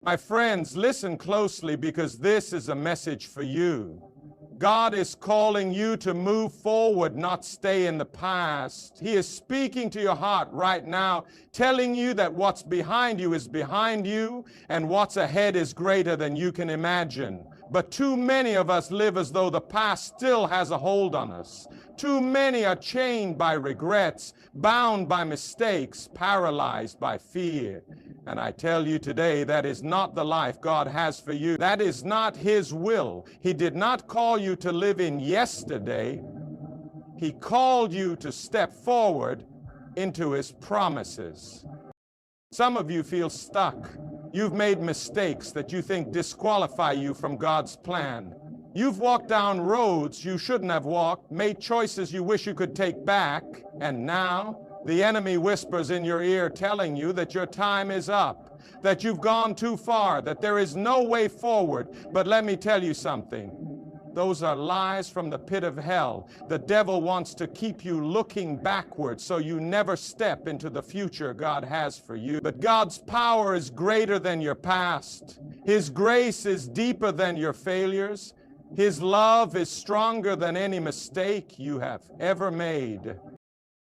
My friends, listen closely because this is a message for you. God is calling you to move forward, not stay in the past. He is speaking to your heart right now, telling you that what's behind you is behind you and what's ahead is greater than you can imagine. But too many of us live as though the past still has a hold on us. Too many are chained by regrets, bound by mistakes, paralyzed by fear. And I tell you today, that is not the life God has for you. That is not His will. He did not call you to live in yesterday. He called you to step forward into His promises. Some of you feel stuck. You've made mistakes that you think disqualify you from God's plan. You've walked down roads you shouldn't have walked, made choices you wish you could take back, and now the enemy whispers in your ear telling you that your time is up, that you've gone too far, that there is no way forward. But let me tell you something. Those are lies from the pit of hell. The devil wants to keep you looking backwards so you never step into the future God has for you. But God's power is greater than your past. His grace is deeper than your failures. His love is stronger than any mistake you have ever made.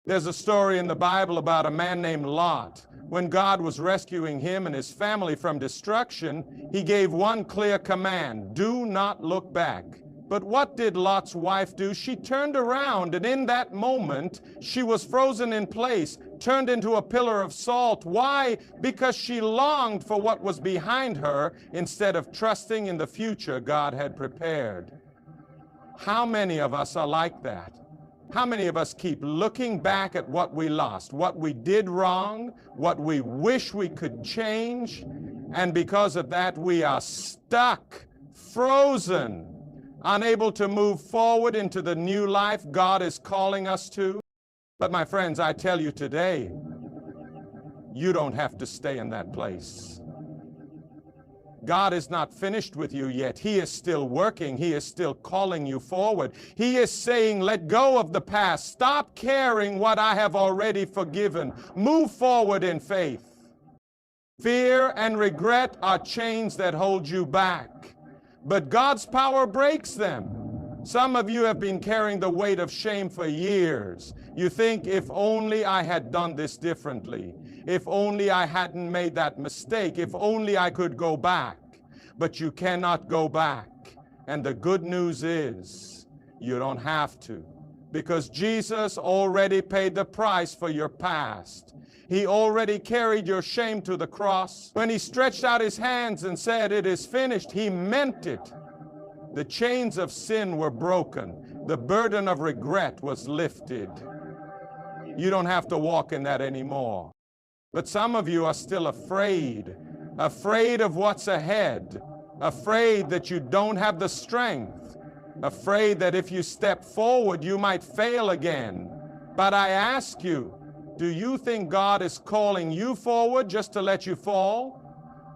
There's a story in the Bible about a man named Lot. When God was rescuing him and his family from destruction, He gave one clear command: do not look back. But what did Lot's wife do? She turned around, and in that moment, she was frozen in place, turned into a pillar of salt. Why? Because she longed for what was behind her instead of trusting in the future God had prepared. How many of us are like that? How many of us keep looking back at what we lost, what we did wrong, what we wish we could change, and because of that, we are stuck, frozen, unable to move forward into the new life God is calling us to? But my friends, I tell you today, you don't have to stay in that place. God is not finished with you yet. He is still working. He is still calling you forward. He is saying, let go of the past. Stop caring what I have already forgiven. Move forward in faith. Fear and regret are chains that hold you back, but God's power breaks them. Some of you have been carrying the weight of shame for years. You think, if only I had done this differently, if only I hadn't made that mistake, if only I could go back. But you cannot go back. And the good news is, you don't have to, because Jesus already paid the price for your past. He already carried your shame to the cross. When He stretched out His hands and said, it is finished, He meant it. The chains of sin were broken. The burden of regret was lifted. You don't have to walk in that anymore. But some of you are still afraid of what's ahead, afraid that you don't have the strength, afraid that if you step forward, you might fail again. But I ask you, do you think God is calling you forward just to let you fall?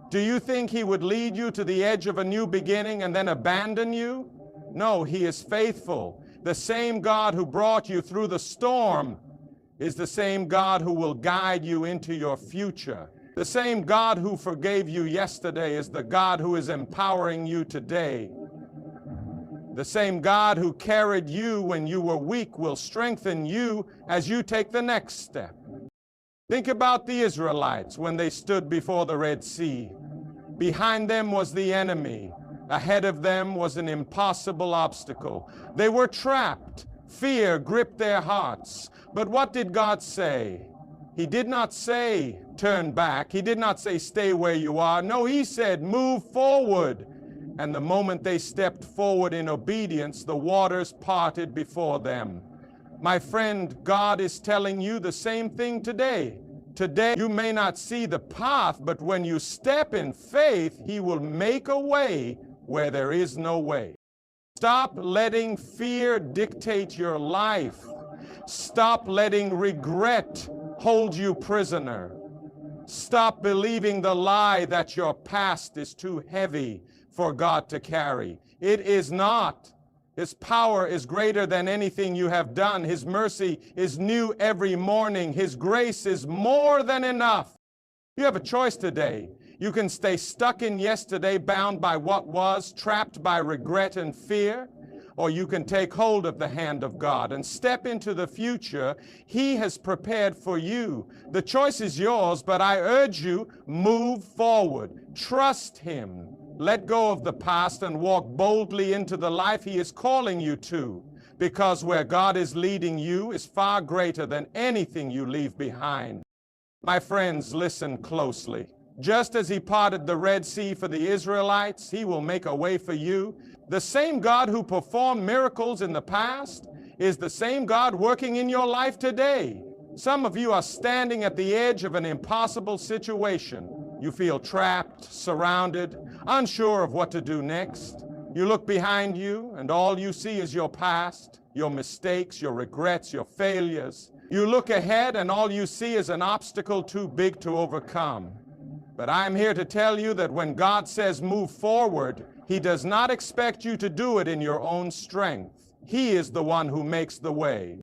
Do you think He would lead you to the edge of a new beginning and then abandon you? No, He is faithful. The same God who brought you through the storm is the same God who will guide you into your future. The same God who forgave you yesterday is the God who is empowering you today. The same God who carried you when you were weak will strengthen you as you take the next step. Think about the Israelites when they stood before the Red Sea. Behind them was the enemy. Ahead of them was an impossible obstacle. They were trapped. Fear gripped their hearts. But what did God say? He did not say, turn back. He did not say, stay where you are. No, He said, move forward. And the moment they stepped forward in obedience, the waters parted before them. My friend, God is telling you the same thing today. Today, you may not see the path, but when you step in faith, He will make a way where there is no way. Stop letting fear dictate your life. Stop letting regret hold you prisoner. Stop believing the lie that your past is too heavy for God to carry. It is not. His power is greater than anything you have done. His mercy is new every morning. His grace is more than enough. You have a choice today. You can stay stuck in yesterday, bound by what was, trapped by regret and fear, or you can take hold of the hand of God and step into the future He has prepared for you. The choice is yours, but I urge you, move forward. Trust Him. Let go of the past and walk boldly into the life He is calling you to, because where God is leading you is far greater than anything you leave behind. My friends, listen closely. Just as He parted the Red Sea for the Israelites, He will make a way for you. The same God who performed miracles in the past is the same God working in your life today. Some of you are standing at the edge of an impossible situation. You feel trapped, surrounded, unsure of what to do next. You look behind you, and all you see is your past, your mistakes, your regrets, your failures. You look ahead, and all you see is an obstacle too big to overcome. But I'm here to tell you that when God says move forward, He does not expect you to do it in your own strength. He is the one who makes the way.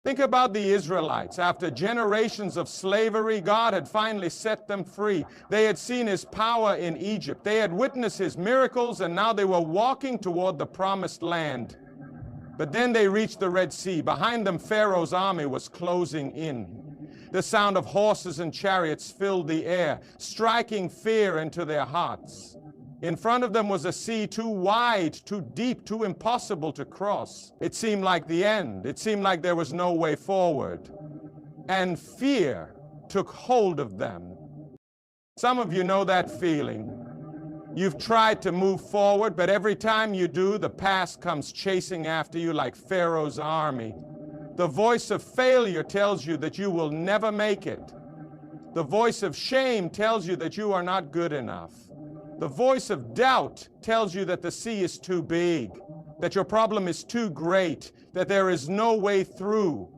Think about the Israelites. After generations of slavery, God had finally set them free. They had seen His power in Egypt. They had witnessed His miracles, and now they were walking toward the promised land. But then they reached the Red Sea. Behind them, Pharaoh's army was closing in. The sound of horses and chariots filled the air, striking fear into their hearts. In front of them was a sea too wide, too deep, too impossible to cross. It seemed like the end. It seemed like there was no way forward. And fear took hold of them. Some of you know that feeling. You've tried to move forward, but every time you do, the past comes chasing after you like Pharaoh's army. The voice of failure tells you that you will never make it. The voice of shame tells you that you are not good enough. The voice of doubt tells you that the sea is too big, that your problem is too great, that there is no way through.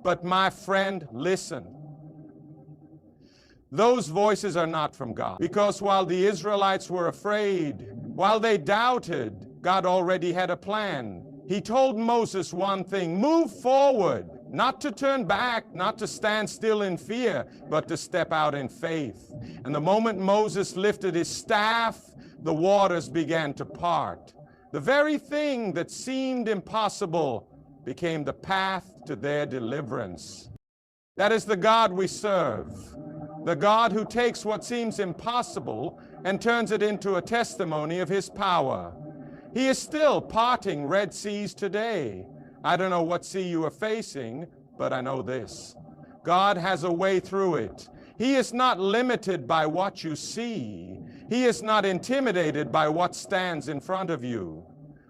But my friend, listen. Those voices are not from God. Because while the Israelites were afraid, while they doubted, God already had a plan. He told Moses one thing: move forward, not to turn back, not to stand still in fear, but to step out in faith. And the moment Moses lifted his staff, the waters began to part. The very thing that seemed impossible became the path to their deliverance. That is the God we serve, the God who takes what seems impossible and turns it into a testimony of His power. He is still parting Red Seas today. I don't know what sea you are facing, but I know this: God has a way through it. He is not limited by what you see. He is not intimidated by what stands in front of you.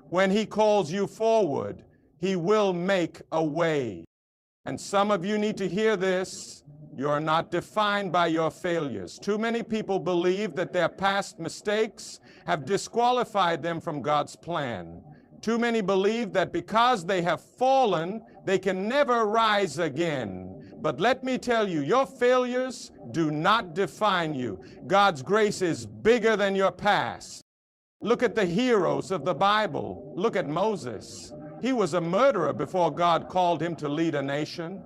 When He calls you forward, He will make a way. And some of you need to hear this. You are not defined by your failures. Too many people believe that their past mistakes have disqualified them from God's plan. Too many believe that because they have fallen, they can never rise again. But let me tell you, your failures do not define you. God's grace is bigger than your past. Look at the heroes of the Bible. Look at Moses. He was a murderer before God called him to lead a nation.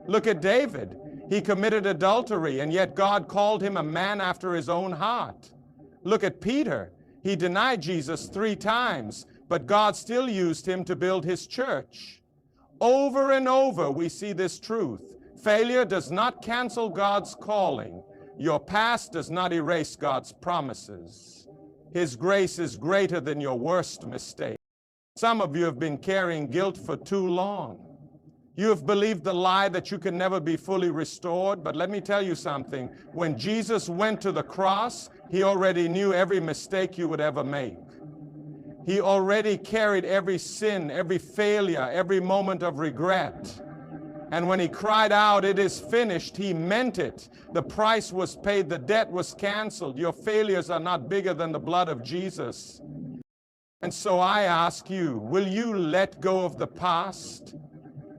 Look at David. He committed adultery, and yet God called him a man after His own heart. Look at Peter. He denied Jesus 3 times, but God still used him to build His church. Over and over we see this truth. Failure does not cancel God's calling. Your past does not erase God's promises. His grace is greater than your worst mistake. Some of you have been carrying guilt for too long. You have believed the lie that you can never be fully restored, but let me tell you something. When Jesus went to the cross, He already knew every mistake you would ever make. He already carried every sin, every failure, every moment of regret. And when He cried out, "It is finished," He meant it. The price was paid, the debt was canceled. Your failures are not bigger than the blood of Jesus. And so I ask you, will you let go of the past?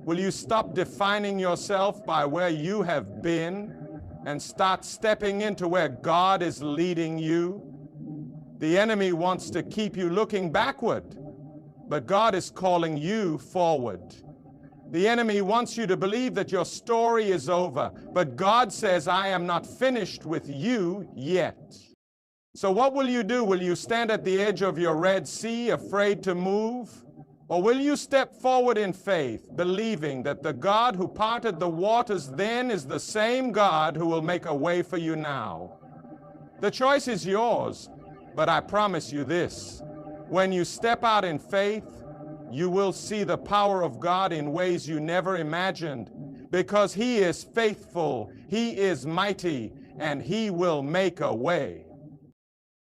Will you stop defining yourself by where you have been and start stepping into where God is leading you? The enemy wants to keep you looking backward, but God is calling you forward. The enemy wants you to believe that your story is over, but God says, "I am not finished with you yet." So what will you do? Will you stand at the edge of your Red Sea, afraid to move? Or will you step forward in faith, believing that the God who parted the waters then is the same God who will make a way for you now? The choice is yours, but I promise you this: when you step out in faith, you will see the power of God in ways you never imagined, because He is faithful, He is mighty, and He will make a way.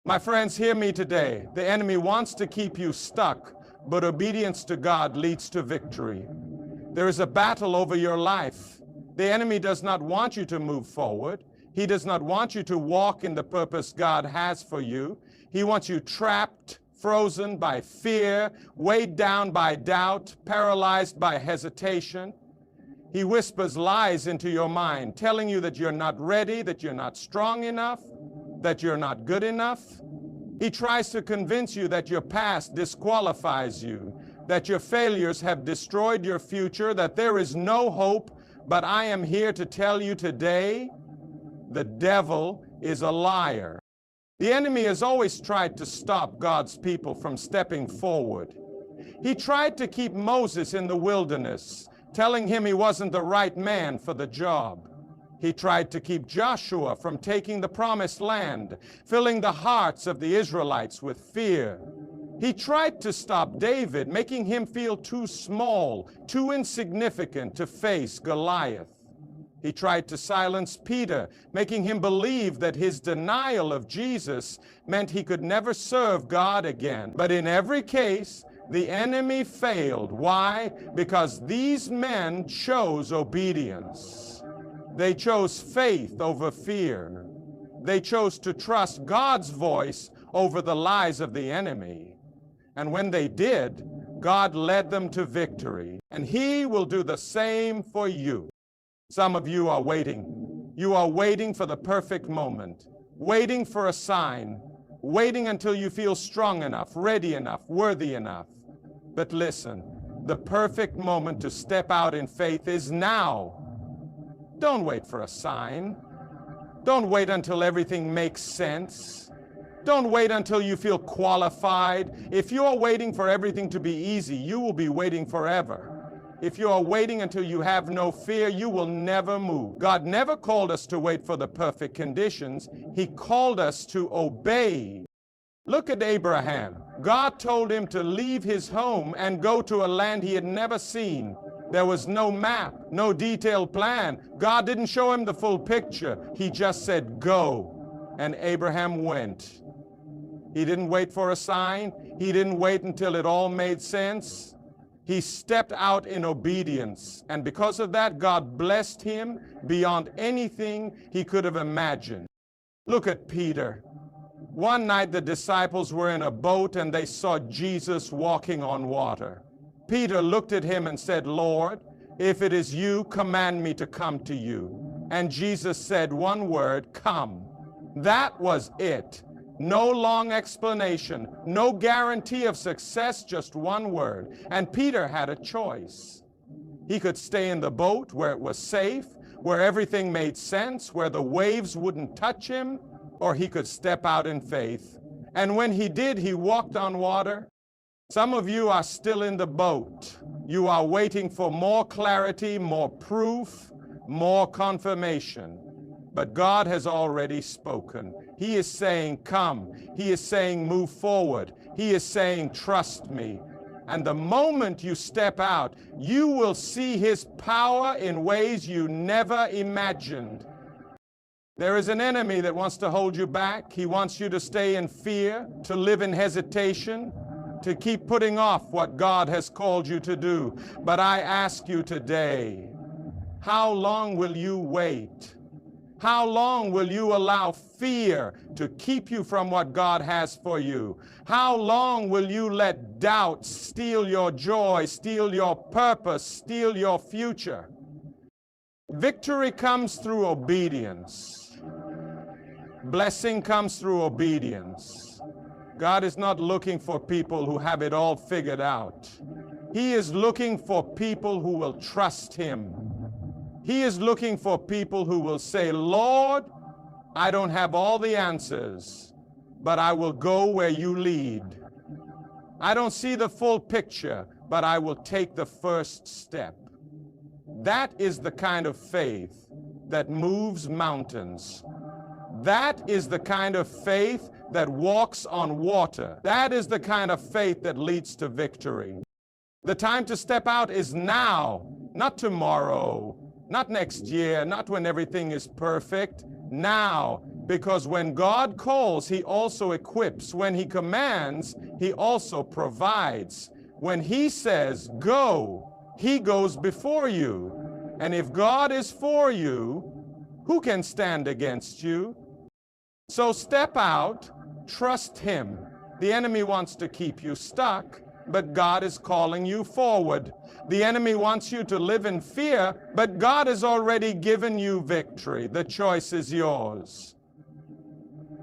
My friends, hear me today. The enemy wants to keep you stuck, but obedience to God leads to victory. There is a battle over your life. The enemy does not want you to move forward. He does not want you to walk in the purpose God has for you. He wants you trapped, frozen by fear, weighed down by doubt, paralyzed by hesitation. He whispers lies into your mind, telling you that you're not ready, that you're not strong enough, that you're not good enough. He tries to convince you that your past disqualifies you, that your failures have destroyed your future, that there is no hope. But I am here to tell you today, the devil is a liar. The enemy has always tried to stop God's people from stepping forward. He tried to keep Moses in the wilderness, telling him he wasn't the right man for the job. He tried to keep Joshua from taking the promised land, filling the hearts of the Israelites with fear. He tried to stop David, making him feel too small, too insignificant to face Goliath. He tried to silence Peter, making him believe that his denial of Jesus meant he could never serve God again. But in every case, the enemy failed. Why? Because these men chose obedience. They chose faith over fear. They chose to trust God's voice over the lies of the enemy. And when they did, God led them to victory. And He will do the same for you. Some of you are waiting. You are waiting for the perfect moment, waiting for a sign, waiting until you feel strong enough, ready enough, worthy enough. But listen, the perfect moment to step out in faith is now. Don't wait for a sign. Don't wait until everything makes sense. Don't wait until you feel qualified. If you are waiting for everything to be easy, you will be waiting forever. If you are waiting until you have no fear, you will never move. God never called us to wait for the perfect conditions. He called us to obey. Look at Abraham. God told him to leave his home and go to a land he had never seen. There was no map, no detailed plan. God didn't show him the full picture. He just said, go. And Abraham went. He didn't wait for a sign. He didn't wait until it all made sense. He stepped out in obedience. And because of that, God blessed him beyond anything he could have imagined. Look at Peter. One night the disciples were in a boat and they saw Jesus walking on water. Peter looked at him and said, Lord, if it is you, command me to come to you. And Jesus said one word, come. That was it. No long explanation, no guarantee of success, just one word. And Peter had a choice. He could stay in the boat where it was safe, where everything made sense, where the waves wouldn't touch him, or he could step out in faith. And when he did, he walked on water. Some of you are still in the boat. You are waiting for more clarity, more proof, more confirmation. But God has already spoken. He is saying, come. He is saying, move forward. He is saying, trust me. And the moment you step out, you will see His power in ways you never imagined. There is an enemy that wants to hold you back. He wants you to stay in fear, to live in hesitation, to keep putting off what God has called you to do. But I ask you today, how long will you wait? How long will you allow fear to keep you from what God has for you? How long will you let doubt steal your joy, steal your purpose, steal your future? Victory comes through obedience. Blessing comes through obedience. God is not looking for people who have it all figured out. He is looking for people who will trust Him. He is looking for people who will say, Lord, I don't have all the answers, but I will go where you lead. I don't see the full picture, but I will take the first step. That is the kind of faith that moves mountains. That is the kind of faith that walks on water. That is the kind of faith that leads to victory. The time to step out is now, not tomorrow, not next year, not when everything is perfect. Now, because when God calls, He also equips. When He commands, He also provides. When He says, go, He goes before you. And if God is for you, who can stand against you? So step out, trust Him. The enemy wants to keep you stuck, but God is calling you forward. The enemy wants you to live in fear, but God has already given you victory. The choice is yours.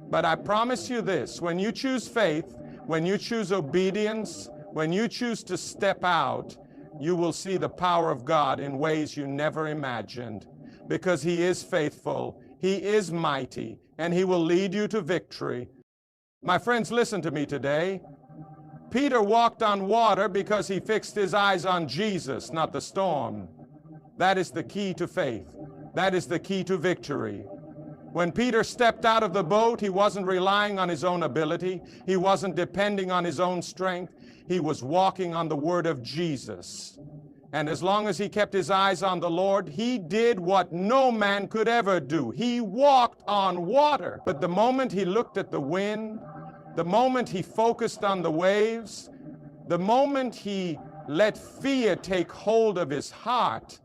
But I promise you this, when you choose faith, when you choose obedience, when you choose to step out, you will see the power of God in ways you never imagined, because He is faithful, He is mighty, and He will lead you to victory. My friends, listen to me today. Peter walked on water because he fixed his eyes on Jesus, not the storm. That is the key to faith. That is the key to victory. When Peter stepped out of the boat, he wasn't relying on his own ability. He wasn't depending on his own strength. He was walking on the word of Jesus. And as long as he kept his eyes on the Lord, he did what no man could ever do. He walked on water. But the moment he looked at the wind, the moment he focused on the waves, the moment he let fear take hold of his heart,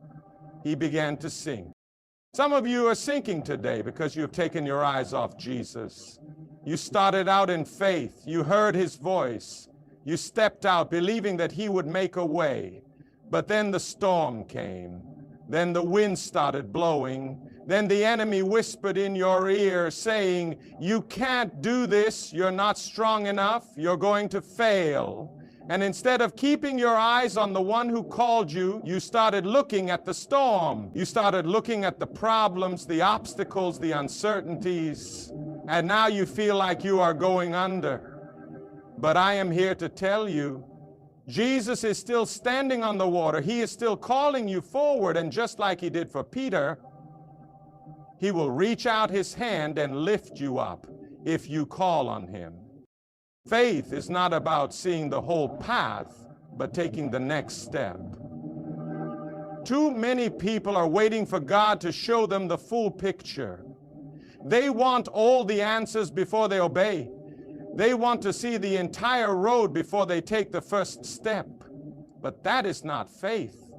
he began to sink. Some of you are sinking today because you have taken your eyes off Jesus. You started out in faith. You heard His voice. You stepped out believing that He would make a way. But then the storm came. Then the wind started blowing. Then the enemy whispered in your ear saying, you can't do this. You're not strong enough. You're going to fail. And instead of keeping your eyes on the one who called you, you started looking at the storm. You started looking at the problems, the obstacles, the uncertainties. And now you feel like you are going under. But I am here to tell you, Jesus is still standing on the water. He is still calling you forward. And just like He did for Peter, He will reach out His hand and lift you up if you call on Him. Faith is not about seeing the whole path, but taking the next step. Too many people are waiting for God to show them the full picture. They want all the answers before they obey. They want to see the entire road before they take the first step. But that is not faith.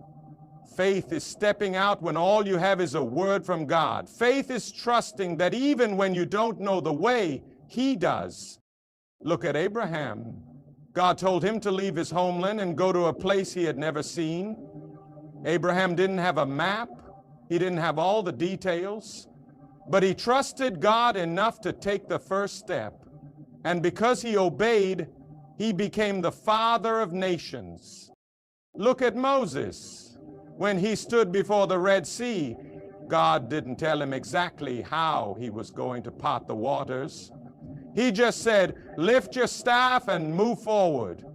Faith is stepping out when all you have is a word from God. Faith is trusting that even when you don't know the way, He does. Look at Abraham. God told him to leave his homeland and go to a place he had never seen. Abraham didn't have a map. He didn't have all the details. But he trusted God enough to take the first step. And because he obeyed, he became the father of nations. Look at Moses. When he stood before the Red Sea, God didn't tell him exactly how He was going to part the waters. He just said, lift your staff and move forward.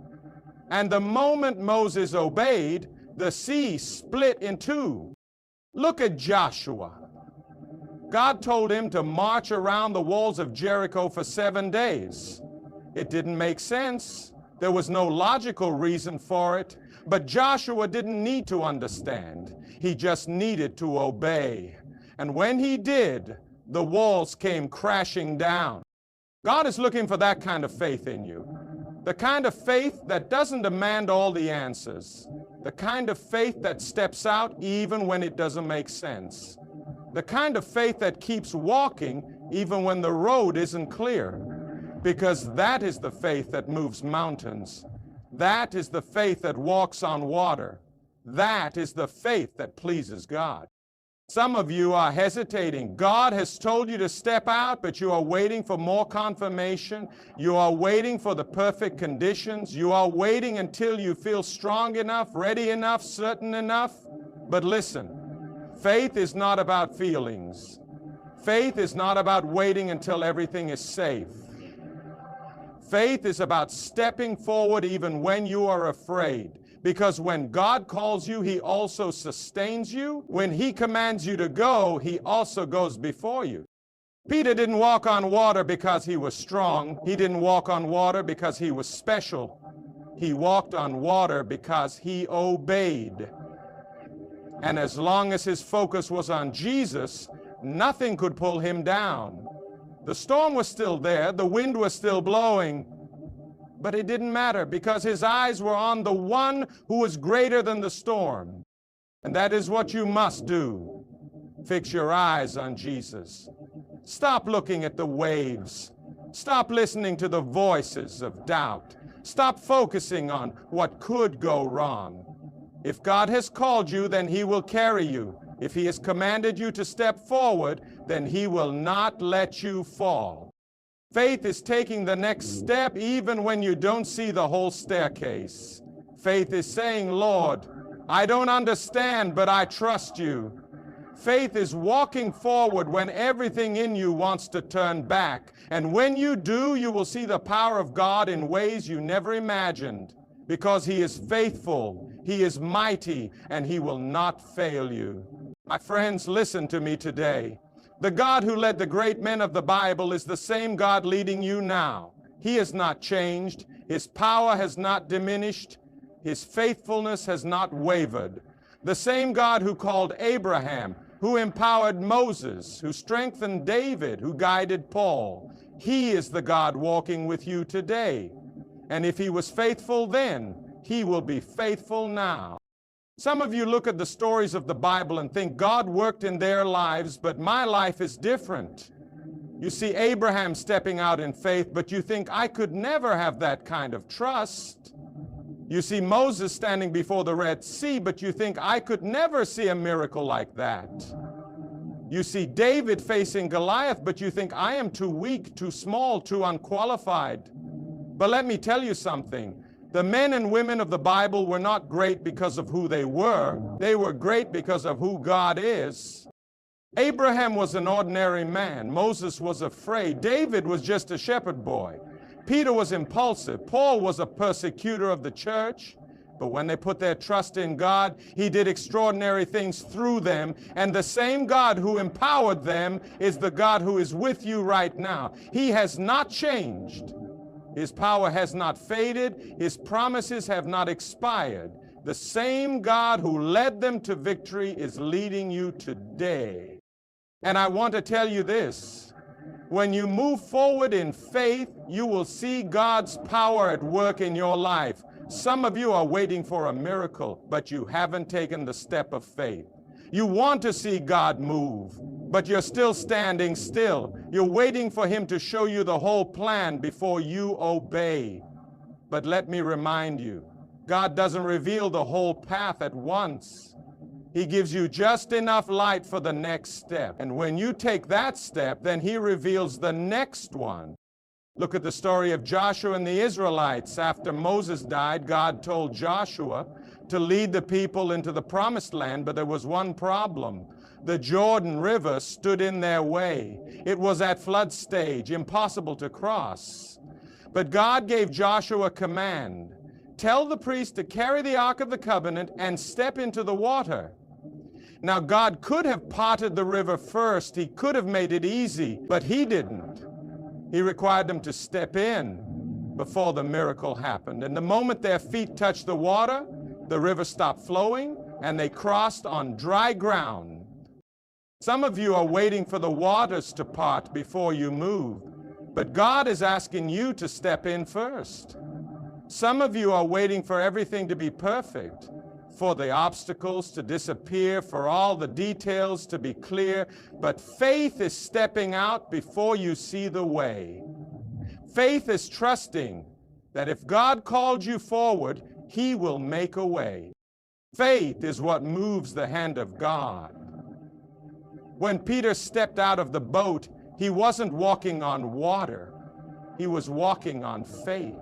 And the moment Moses obeyed, the sea split in two. Look at Joshua. God told him to march around the walls of Jericho for 7 days. It didn't make sense. There was no logical reason for it. But Joshua didn't need to understand. He just needed to obey. And when he did, the walls came crashing down. God is looking for that kind of faith in you. The kind of faith that doesn't demand all the answers. The kind of faith that steps out even when it doesn't make sense. The kind of faith that keeps walking even when the road isn't clear. Because that is the faith that moves mountains. That is the faith that walks on water. That is the faith that pleases God. Some of you are hesitating. God has told you to step out, but you are waiting for more confirmation. You are waiting for the perfect conditions. You are waiting until you feel strong enough, ready enough, certain enough. But listen, faith is not about feelings. Faith is not about waiting until everything is safe. Faith is about stepping forward even when you are afraid. Because when God calls you, He also sustains you. When He commands you to go, He also goes before you. Peter didn't walk on water because he was strong. He didn't walk on water because he was special. He walked on water because he obeyed. And as long as his focus was on Jesus, nothing could pull him down. The storm was still there, the wind was still blowing, but it didn't matter because his eyes were on the one who was greater than the storm. And that is what you must do. Fix your eyes on Jesus. Stop looking at the waves. Stop listening to the voices of doubt. Stop focusing on what could go wrong. If God has called you, then He will carry you. If He has commanded you to step forward, then He will not let you fall. Faith is taking the next step even when you don't see the whole staircase. Faith is saying, Lord, I don't understand, but I trust you. Faith is walking forward when everything in you wants to turn back. And when you do, you will see the power of God in ways you never imagined. Because He is faithful, He is mighty, and He will not fail you. My friends, listen to me today. The God who led the great men of the Bible is the same God leading you now. He has not changed. His power has not diminished. His faithfulness has not wavered. The same God who called Abraham, who empowered Moses, who strengthened David, who guided Paul. He is the God walking with you today. And if He was faithful then, He will be faithful now. Some of you look at the stories of the Bible and think God worked in their lives, but my life is different. You see Abraham stepping out in faith, but you think I could never have that kind of trust. You see Moses standing before the Red Sea, but you think I could never see a miracle like that. You see David facing Goliath, but you think I am too weak, too small, too unqualified. But let me tell you something. The men and women of the Bible were not great because of who they were. They were great because of who God is. Abraham was an ordinary man. Moses was afraid. David was just a shepherd boy. Peter was impulsive. Paul was a persecutor of the church. But when they put their trust in God, He did extraordinary things through them. And the same God who empowered them is the God who is with you right now. He has not changed. His power has not faded. His promises have not expired. The same God who led them to victory is leading you today. And I want to tell you this. When you move forward in faith, you will see God's power at work in your life. Some of you are waiting for a miracle, but you haven't taken the step of faith. You want to see God move, but you're still standing still. You're waiting for Him to show you the whole plan before you obey. But let me remind you, God doesn't reveal the whole path at once. He gives you just enough light for the next step. And when you take that step, then He reveals the next one. Look at the story of Joshua and the Israelites. After Moses died, God told Joshua to lead the people into the promised land, but there was one problem. The Jordan River stood in their way. It was at flood stage, impossible to cross. But God gave Joshua a command. Tell the priest to carry the Ark of the Covenant and step into the water. Now, God could have parted the river first. He could have made it easy, but He didn't. He required them to step in before the miracle happened. And the moment their feet touched the water, the river stopped flowing, and they crossed on dry ground. Some of you are waiting for the waters to part before you move, but God is asking you to step in first. Some of you are waiting for everything to be perfect, for the obstacles to disappear, for all the details to be clear, but faith is stepping out before you see the way. Faith is trusting that if God called you forward, He will make a way. Faith is what moves the hand of God. When Peter stepped out of the boat, he wasn't walking on water. He was walking on faith.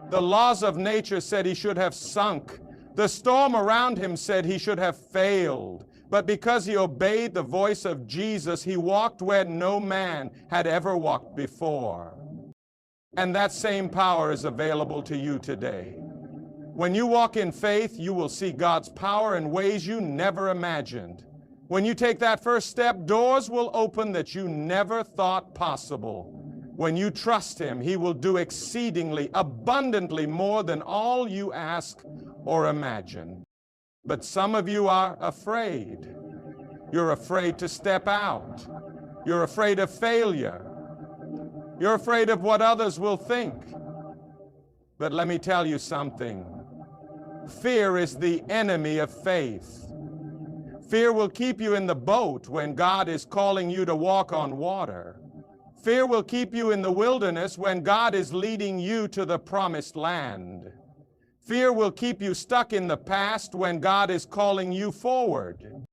The laws of nature said he should have sunk. The storm around him said he should have failed. But because he obeyed the voice of Jesus, he walked where no man had ever walked before. And that same power is available to you today. When you walk in faith, you will see God's power in ways you never imagined. When you take that first step, doors will open that you never thought possible. When you trust Him, He will do exceedingly, abundantly more than all you ask or imagine. But some of you are afraid. You're afraid to step out. You're afraid of failure. You're afraid of what others will think. But let me tell you something. Fear is the enemy of faith. Fear will keep you in the boat when God is calling you to walk on water. Fear will keep you in the wilderness when God is leading you to the promised land. Fear will keep you stuck in the past when God is calling you forward.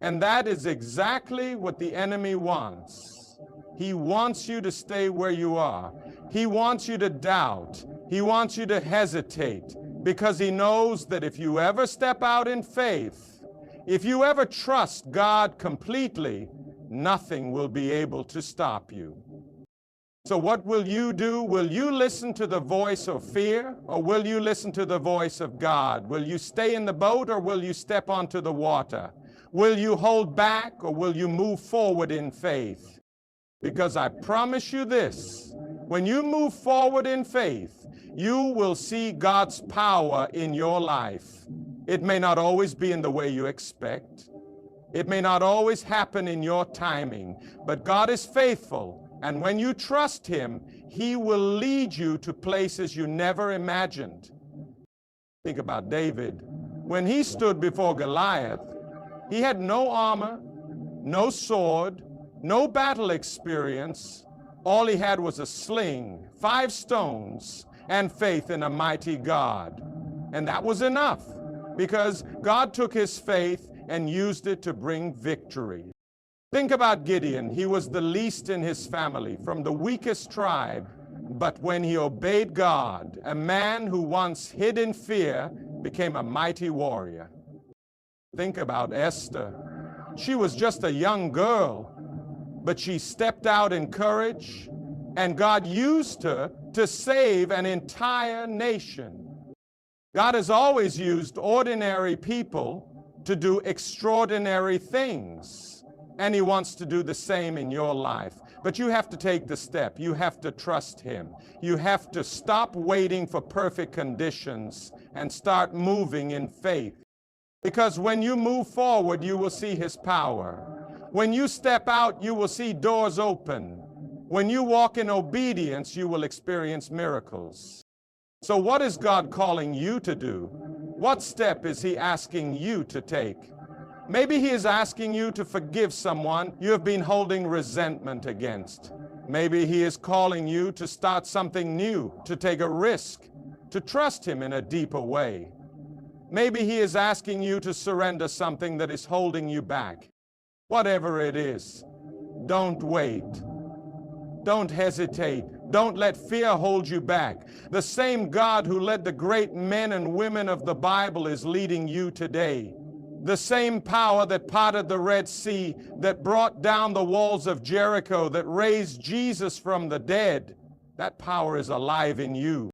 And that is exactly what the enemy wants. He wants you to stay where you are. He wants you to doubt. He wants you to hesitate, because he knows that if you ever step out in faith, if you ever trust God completely, nothing will be able to stop you. So what will you do? Will you listen to the voice of fear, or will you listen to the voice of God? Will you stay in the boat, or will you step onto the water? Will you hold back, or will you move forward in faith? Because I promise you this, when you move forward in faith, you will see God's power in your life. It may not always be in the way you expect. It may not always happen in your timing, but God is faithful. And when you trust Him, He will lead you to places you never imagined. Think about David. When he stood before Goliath, he had no armor, no sword, no battle experience. All he had was a sling, 5 stones, and faith in a mighty God. And that was enough, because God took his faith and used it to bring victory. Think about Gideon. He was the least in his family, from the weakest tribe. But when he obeyed God, a man who once hid in fear became a mighty warrior. Think about Esther. She was just a young girl, but she stepped out in courage, and God used her to save an entire nation. God has always used ordinary people to do extraordinary things, and He wants to do the same in your life. But you have to take the step. You have to trust Him. You have to stop waiting for perfect conditions and start moving in faith. Because when you move forward, you will see His power. When you step out, you will see doors open. When you walk in obedience, you will experience miracles. So what is God calling you to do? What step is He asking you to take? Maybe He is asking you to forgive someone you have been holding resentment against. Maybe He is calling you to start something new, to take a risk, to trust Him in a deeper way. Maybe He is asking you to surrender something that is holding you back. Whatever it is, don't wait. Don't hesitate. Don't let fear hold you back. The same God who led the great men and women of the Bible is leading you today. The same power that parted the Red Sea, that brought down the walls of Jericho, that raised Jesus from the dead, that power is alive in you.